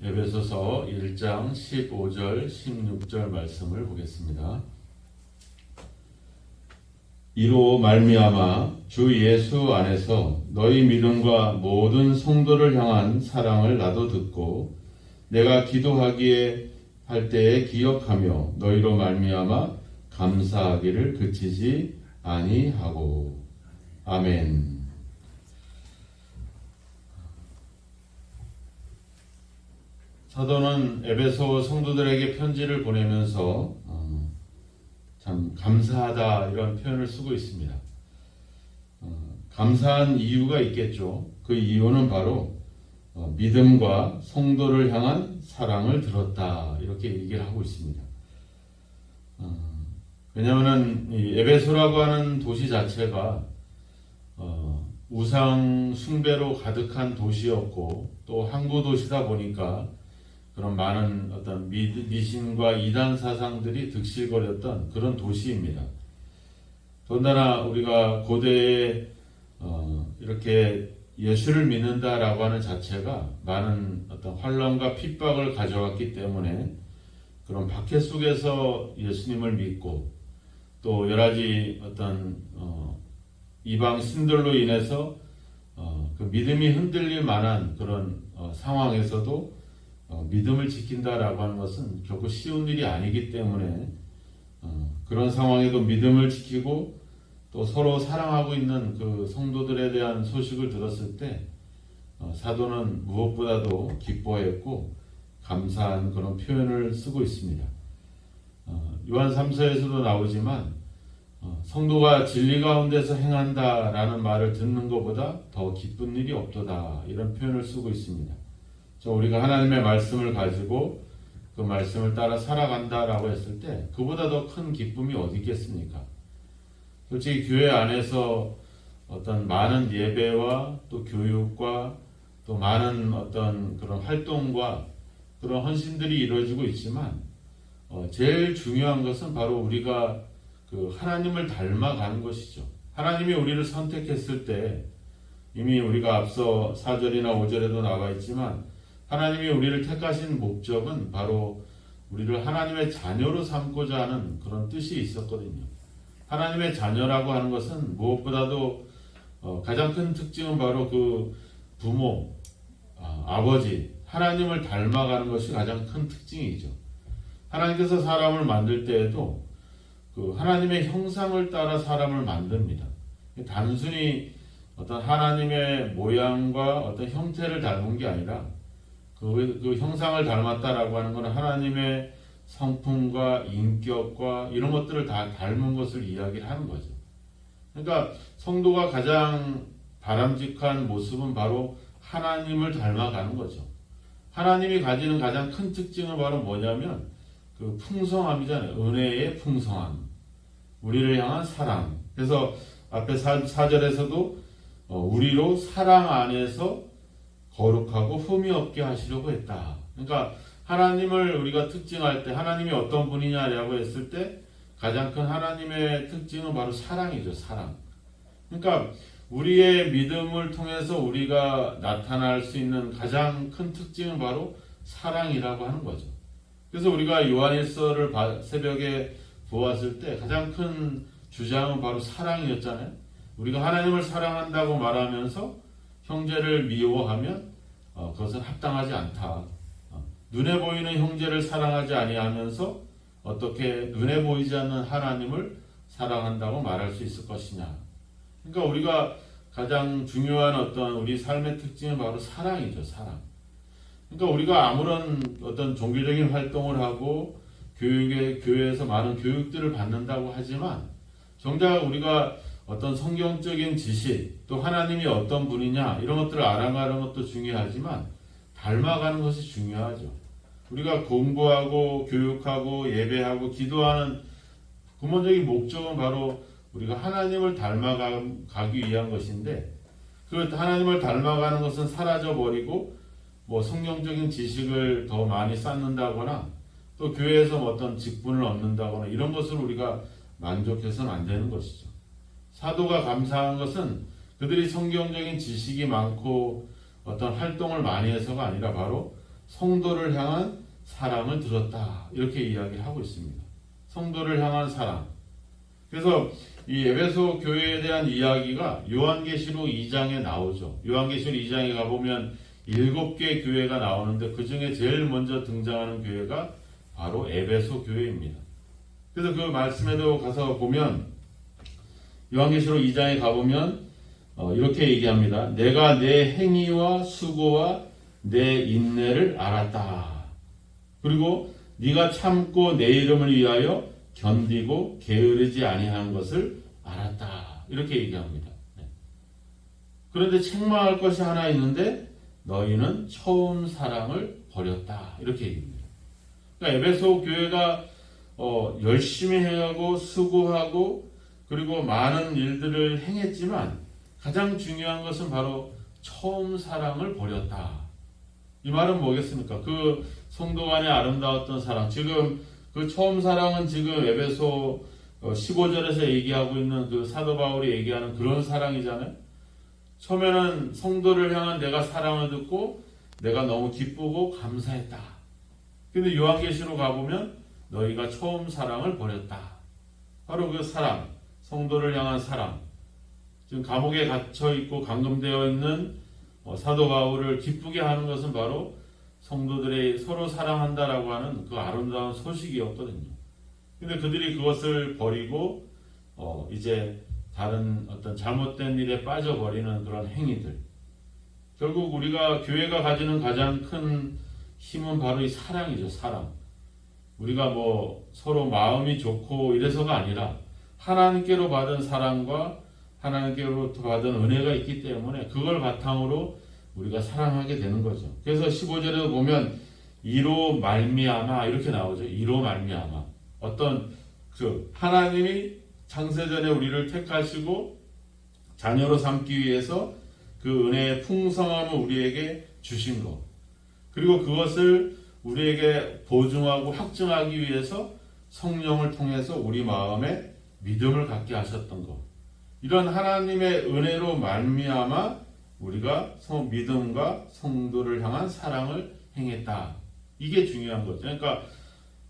에베소서 1장 15절 16절 말씀을 보겠습니다. 이로 말미암아 주 예수 안에서 너희 믿음과 모든 성도를 향한 사랑을 나도 듣고 내가 기도하기에 할 때에 기억하며 너희로 말미암아 감사하기를 그치지 아니하고. 아멘. 사도는 에베소 성도들에게 편지를 보내면서 참 감사하다 이런 표현을 쓰고 있습니다. 감사한 이유가 있겠죠. 그 이유는 바로 믿음과 성도를 향한 사랑을 들었다 이렇게 얘기를 하고 있습니다. 왜냐하면 이 에베소라고 하는 도시 자체가 우상 숭배로 가득한 도시였고 또 항구 도시다 보니까 그런 많은 어떤 미신과 이단 사상들이 득실거렸던 그런 도시입니다. 더군다나 우리가 고대에 이렇게 예수를 믿는다라고 하는 자체가 많은 어떤 환난과 핍박을 가져왔기 때문에 그런 박해 속에서 예수님을 믿고 또 여러 가지 어떤 이방 신들로 인해서 그 믿음이 흔들릴 만한 그런 상황에서도 믿음을 지킨다라고 하는 것은 결코 쉬운 일이 아니기 때문에 그런 상황에도 믿음을 지키고 또 서로 사랑하고 있는 그 성도들에 대한 소식을 들었을 때 사도는 무엇보다도 기뻐했고 감사한 그런 표현을 쓰고 있습니다. 요한 3서에서도 나오지만 성도가 진리 가운데서 행한다라는 말을 듣는 것보다 더 기쁜 일이 없도다 이런 표현을 쓰고 있습니다. 우리가 하나님의 말씀을 가지고 그 말씀을 따라 살아간다라고 했을 때 그보다 더 큰 기쁨이 어디 있겠습니까? 솔직히 교회 안에서 어떤 많은 예배와 또 교육과 또 많은 어떤 그런 활동과 그런 헌신들이 이루어지고 있지만 제일 중요한 것은 바로 우리가 그 하나님을 닮아가는 것이죠. 하나님이 우리를 선택했을 때 이미 우리가 앞서 4절이나 5절에도 나와 있지만 하나님이 우리를 택하신 목적은 바로 우리를 하나님의 자녀로 삼고자 하는 그런 뜻이 있었거든요. 하나님의 자녀라고 하는 것은 무엇보다도 가장 큰 특징은 바로 그 부모, 아버지, 하나님을 닮아가는 것이 가장 큰 특징이죠. 하나님께서 사람을 만들 때에도 그 하나님의 형상을 따라 사람을 만듭니다. 단순히 어떤 하나님의 모양과 어떤 형태를 닮은 게 아니라 그 형상을 닮았다라고 하는 것은 하나님의 성품과 인격과 이런 것들을 다 닮은 것을 이야기를 하는 거죠. 그러니까 성도가 가장 바람직한 모습은 바로 하나님을 닮아가는 거죠. 하나님이 가지는 가장 큰 특징은 바로 뭐냐면 그 풍성함이잖아요. 은혜의 풍성함. 우리를 향한 사랑. 그래서 앞에 4절에서도 우리로 사랑 안에서 거룩하고 흠이 없게 하시려고 했다. 그러니까 하나님을 우리가 특징할 때 하나님이 어떤 분이냐라고 했을 때 가장 큰 하나님의 특징은 바로 사랑이죠. 사랑. 그러니까 우리의 믿음을 통해서 우리가 나타날 수 있는 가장 큰 특징은 바로 사랑이라고 하는 거죠. 그래서 우리가 요한일서를 새벽에 보았을 때 가장 큰 주장은 바로 사랑이었잖아요. 우리가 하나님을 사랑한다고 말하면서 형제를 미워하면 그것은 합당하지 않다. 눈에 보이는 형제를 사랑하지 아니하면서 어떻게 눈에 보이지 않는 하나님을 사랑한다고 말할 수 있을 것이냐. 그러니까 우리가 가장 중요한 어떤 우리 삶의 특징은 바로 사랑이죠. 사랑. 그러니까 우리가 아무런 어떤 종교적인 활동을 하고 교회에서 많은 교육들을 받는다고 하지만 정작 우리가 어떤 성경적인 지식, 또 하나님이 어떤 분이냐 이런 것들을 알아가는 것도 중요하지만 닮아가는 것이 중요하죠. 우리가 공부하고 교육하고 예배하고 기도하는 근본적인 목적은 바로 우리가 하나님을 닮아가기 위한 것인데 그 하나님을 닮아가는 것은 사라져버리고 뭐 성경적인 지식을 더 많이 쌓는다거나 또 교회에서 어떤 직분을 얻는다거나 이런 것을 우리가 만족해서는 안 되는 것이죠. 사도가 감사한 것은 그들이 성경적인 지식이 많고 어떤 활동을 많이 해서가 아니라 바로 성도를 향한 사랑을 들었다. 이렇게 이야기하고 있습니다. 성도를 향한 사랑. 그래서 이 에베소 교회에 대한 이야기가 요한계시록 2장에 나오죠. 요한계시록 2장에 가보면 7개 교회가 나오는데 그 중에 제일 먼저 등장하는 교회가 바로 에베소 교회입니다. 그래서 그 말씀에도 가서 보면 요한계시록 2장에 가보면 이렇게 얘기합니다. 내가 내 행위와 수고와 내 인내를 알았다. 그리고 네가 참고 내 이름을 위하여 견디고 게으르지 아니하는 것을 알았다. 이렇게 얘기합니다. 그런데 책망할 것이 하나 있는데 너희는 처음 사랑을 버렸다. 이렇게 얘기합니다. 그러니까 에베소 교회가 열심히 해가고 수고하고 그리고 많은 일들을 행했지만 가장 중요한 것은 바로 처음 사랑을 버렸다. 이 말은 뭐겠습니까? 그 성도 간의 아름다웠던 사랑. 지금 그 처음 사랑은 지금 에베소 15절에서 얘기하고 있는 그 사도 바울이 얘기하는 그런 사랑이잖아요. 처음에는 성도를 향한 내가 사랑을 듣고 내가 너무 기쁘고 감사했다. 근데 요한계시로 가보면 너희가 처음 사랑을 버렸다. 바로 그 사랑, 성도를 향한 사랑. 지금 감옥에 갇혀 있고 감금되어 있는 사도 바울을 기쁘게 하는 것은 바로 성도들이 서로 사랑한다라고 하는 그 아름다운 소식이었거든요. 근데 그들이 그것을 버리고 이제 다른 어떤 잘못된 일에 빠져버리는 그런 행위들. 결국 우리가 교회가 가지는 가장 큰 힘은 바로 이 사랑이죠. 사랑. 우리가 뭐 서로 마음이 좋고 이래서가 아니라 하나님께로 받은 사랑과 하나님께로부터 받은 은혜가 있기 때문에 그걸 바탕으로 우리가 사랑하게 되는 거죠. 그래서 15절에 보면 이로 말미암아 이렇게 나오죠. 이로 말미암아. 어떤 그 하나님이 창세전에 우리를 택하시고 자녀로 삼기 위해서 그 은혜의 풍성함을 우리에게 주신 것. 그리고 그것을 우리에게 보증하고 확증하기 위해서 성령을 통해서 우리 마음에 믿음을 갖게 하셨던 것. 이런 하나님의 은혜로 말미암아 우리가 믿음과 성도를 향한 사랑을 행했다. 이게 중요한 거죠. 그러니까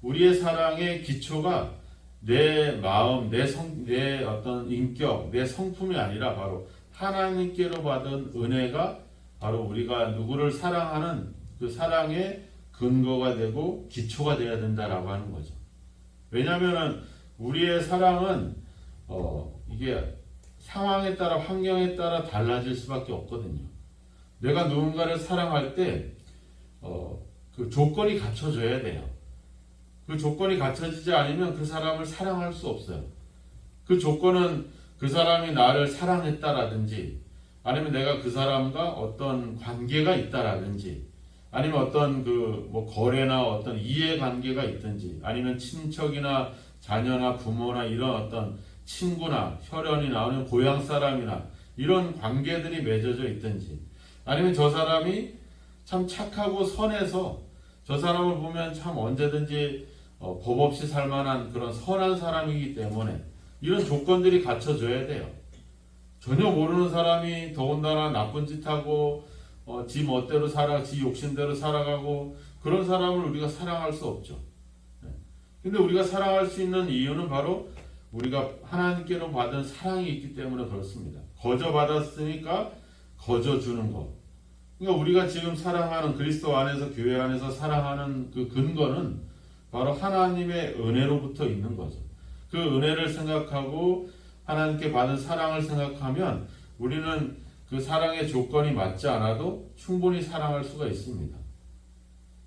우리의 사랑의 기초가 내 마음, 내 어떤 인격, 내 성품이 아니라 바로 하나님께로 받은 은혜가 바로 우리가 누구를 사랑하는 그 사랑의 근거가 되고 기초가 되어야 된다라고 하는 거죠. 왜냐하면 우리의 사랑은 이게 상황에 따라 환경에 따라 달라질 수밖에 없거든요. 내가 누군가를 사랑할 때 그 조건이 갖춰져야 돼요. 그 조건이 갖춰지지 않으면 그 사람을 사랑할 수 없어요. 그 조건은 그 사람이 나를 사랑했다라든지 아니면 내가 그 사람과 어떤 관계가 있다라든지 아니면 어떤 그 뭐 거래나 어떤 이해관계가 있든지 아니면 친척이나 자녀나 부모나 이런 어떤 친구나 혈연이나 아니면 고향 사람이나 이런 관계들이 맺어져 있든지 아니면 저 사람이 참 착하고 선해서 저 사람을 보면 참 언제든지 법 없이 살만한 그런 선한 사람이기 때문에 이런 조건들이 갖춰져야 돼요. 전혀 모르는 사람이 더군다나 나쁜 짓 하고 지 멋대로 지 욕심대로 살아가고 그런 사람을 우리가 사랑할 수 없죠. 근데 우리가 사랑할 수 있는 이유는 바로 우리가 하나님께로 받은 사랑이 있기 때문에 그렇습니다. 거저 받았으니까 거저 주는 것. 그러니까 우리가 지금 사랑하는 그리스도 안에서 교회 안에서 사랑하는 그 근거는 바로 하나님의 은혜로부터 있는 거죠. 그 은혜를 생각하고 하나님께 받은 사랑을 생각하면 우리는 그 사랑의 조건이 맞지 않아도 충분히 사랑할 수가 있습니다.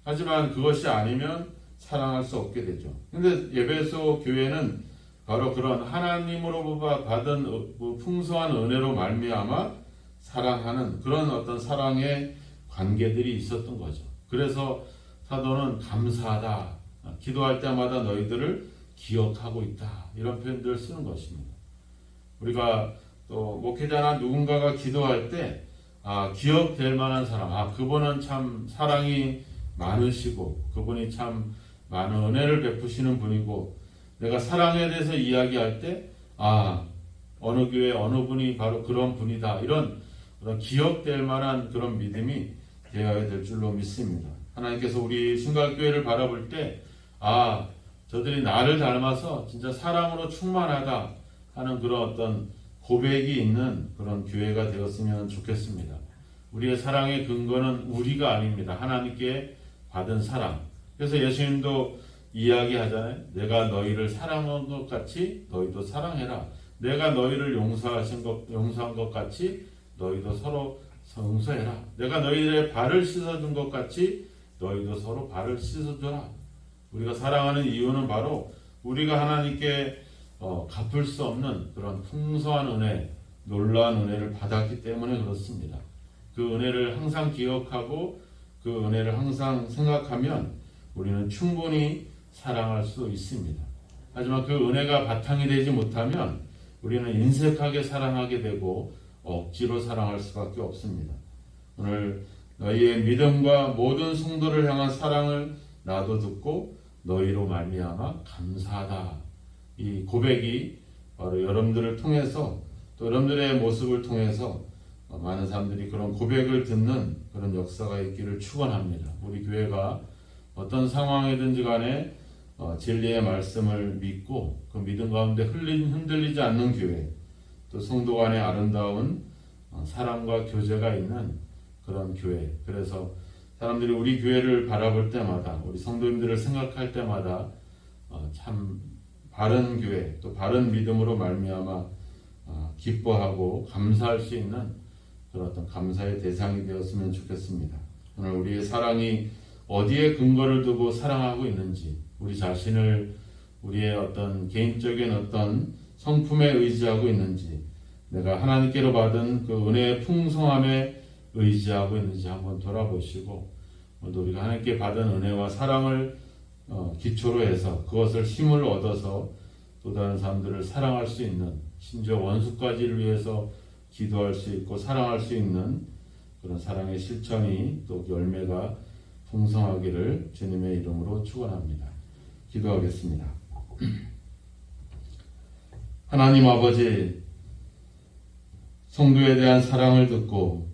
하지만 그것이 아니면 사랑할 수 없게 되죠. 근데 에베소 교회는 바로 그런 하나님으로부터 받은 풍성한 은혜로 말미암아 사랑하는 그런 어떤 사랑의 관계들이 있었던 거죠. 그래서 사도는 감사하다. 기도할 때마다 너희들을 기억하고 있다. 이런 표현들을 쓰는 것입니다. 우리가 또 목회자나 누군가가 기도할 때 기억될 만한 사람, 그분은 참 사랑이 많으시고 그분이 참 많은 은혜를 베푸시는 분이고 내가 사랑에 대해서 이야기할 때 어느 교회 어느 분이 바로 그런 분이다. 이런 기억될 만한 그런 믿음이 되어야 될 줄로 믿습니다. 하나님께서 우리 신각교회를 바라볼 때 저들이 나를 닮아서 진짜 사랑으로 충만하다 하는 그런 어떤 고백이 있는 그런 교회가 되었으면 좋겠습니다. 우리의 사랑의 근거는 우리가 아닙니다. 하나님께 받은 사랑. 그래서 예수님도 이야기하잖아요. 내가 너희를 사랑한 것 같이 너희도 사랑해라. 내가 너희를 용서한 것 같이 너희도 서로 용서해라. 내가 너희들의 발을 씻어준 것 같이 너희도 서로 발을 씻어줘라. 우리가 사랑하는 이유는 바로 우리가 하나님께 갚을 수 없는 그런 풍성한 은혜, 놀라운 은혜를 받았기 때문에 그렇습니다. 그 은혜를 항상 기억하고 그 은혜를 항상 생각하면 우리는 충분히 사랑할 수 있습니다. 하지만 그 은혜가 바탕이 되지 못하면 우리는 인색하게 사랑하게 되고 억지로 사랑할 수밖에 없습니다. 오늘 너희의 믿음과 모든 성도를 향한 사랑을 나도 듣고 너희로 말미암아 감사하다. 이 고백이 바로 여러분들을 통해서 또 여러분들의 모습을 통해서 많은 사람들이 그런 고백을 듣는 그런 역사가 있기를 축원합니다. 우리 교회가 어떤 상황이든지 간에 진리의 말씀을 믿고 그 믿음 가운데 흔들리지 않는 교회, 또 성도 간의 아름다운 사랑과 교제가 있는 그런 교회. 그래서 사람들이 우리 교회를 바라볼 때마다, 우리 성도님들을 생각할 때마다 참 바른 교회, 또 바른 믿음으로 말미암아 기뻐하고 감사할 수 있는 그런 어떤 감사의 대상이 되었으면 좋겠습니다. 오늘 우리의 사랑이 어디에 근거를 두고 사랑하고 있는지, 우리 자신을 우리의 어떤 개인적인 어떤 성품에 의지하고 있는지, 내가 하나님께로 받은 그 은혜의 풍성함에 의지하고 있는지 한번 돌아보시고, 오늘도 우리가 하나님께 받은 은혜와 사랑을 기초로 해서 그것을 힘을 얻어서 또 다른 사람들을 사랑할 수 있는, 심지어 원수까지를 위해서 기도할 수 있고 사랑할 수 있는 그런 사랑의 실천이 또 열매가 풍성하기를 주님의 이름으로 축원합니다. 기도하겠습니다. 하나님 아버지, 성도에 대한 사랑을 듣고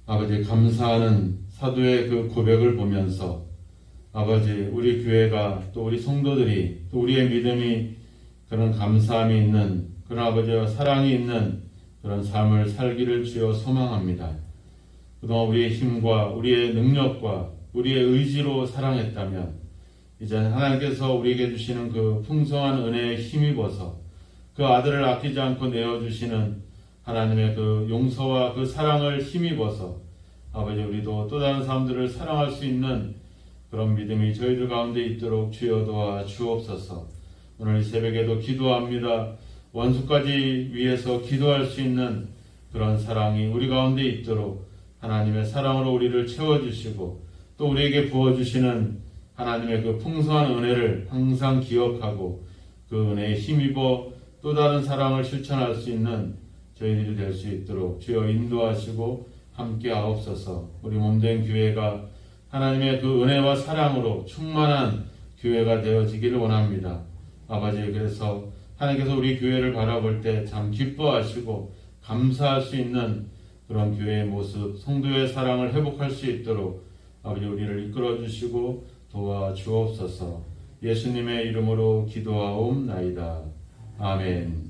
아버지 감사하는 사도의 그 고백을 보면서 아버지 우리 교회가 또 우리 성도들이 또 우리의 믿음이 그런 감사함이 있는 그런 아버지와 사랑이 있는 그런 삶을 살기를 주여 소망합니다. 그동안 우리의 힘과 우리의 능력과 우리의 의지로 사랑했다면 이제 하나님께서 우리에게 주시는 그 풍성한 은혜에 힘입어서 그 아들을 아끼지 않고 내어주시는 하나님의 그 용서와 그 사랑을 힘입어서 아버지 우리도 또 다른 사람들을 사랑할 수 있는 그런 믿음이 저희들 가운데 있도록 주여 도와 주옵소서. 오늘 이 새벽에도 기도합니다. 원수까지 위해서 기도할 수 있는 그런 사랑이 우리 가운데 있도록 하나님의 사랑으로 우리를 채워주시고 또 우리에게 부어주시는 하나님의 그 풍성한 은혜를 항상 기억하고 그 은혜에 힘입어 또 다른 사랑을 실천할 수 있는 저희들이 될 수 있도록 주여 인도하시고 함께 하옵소서. 우리 몸된 교회가 하나님의 그 은혜와 사랑으로 충만한 교회가 되어지기를 원합니다. 아버지, 그래서 하나님께서 우리 교회를 바라볼 때 참 기뻐하시고 감사할 수 있는 그런 교회의 모습, 성도의 사랑을 회복할 수 있도록 아버지 우리를 이끌어 주시고 도와주옵소서. 예수님의 이름으로 기도하옵나이다. 아멘.